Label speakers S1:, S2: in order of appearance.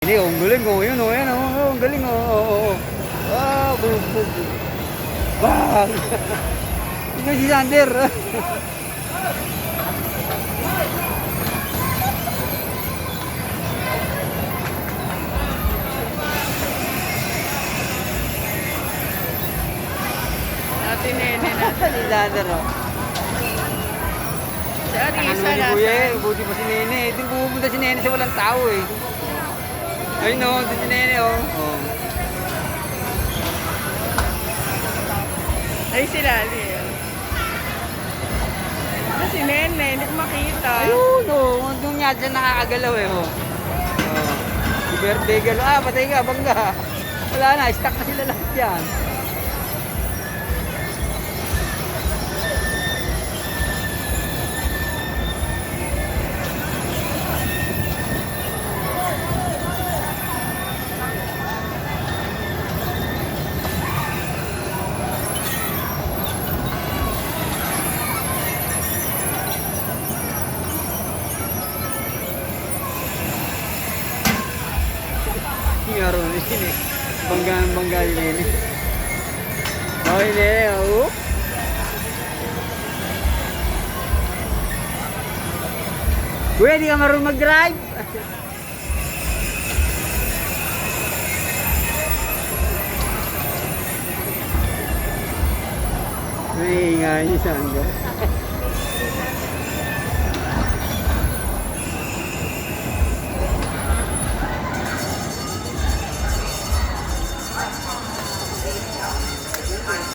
S1: Hindi, ang galing oh. Yun oh, yan oh. Ang galing oh. Oh. Ah, bubog. Bang! Ito si Sander.
S2: Natin nene na.
S1: Si Sander oh.
S2: Si
S1: Ano
S2: Arisa
S1: ni
S2: na.
S1: Kuya eh. Buti pa si Nene. Hindi pupunta si Nene sa walang tao eh. Ayun oh, si Nene oh. Oh.
S2: Ay sila. Si Nene, hindi ko makita.
S1: Ayun oh. Doon nga dyan nakakagalaw eh oh. Oh. Si Verde galaw. Ah, patay ka, bangga. Wala na, stuck na sila lahat dyan. Ngaron ni sini. Bangga ini. Oh ini oh. Kuya, di ka marunong mag-drive? May nga ni Sandra.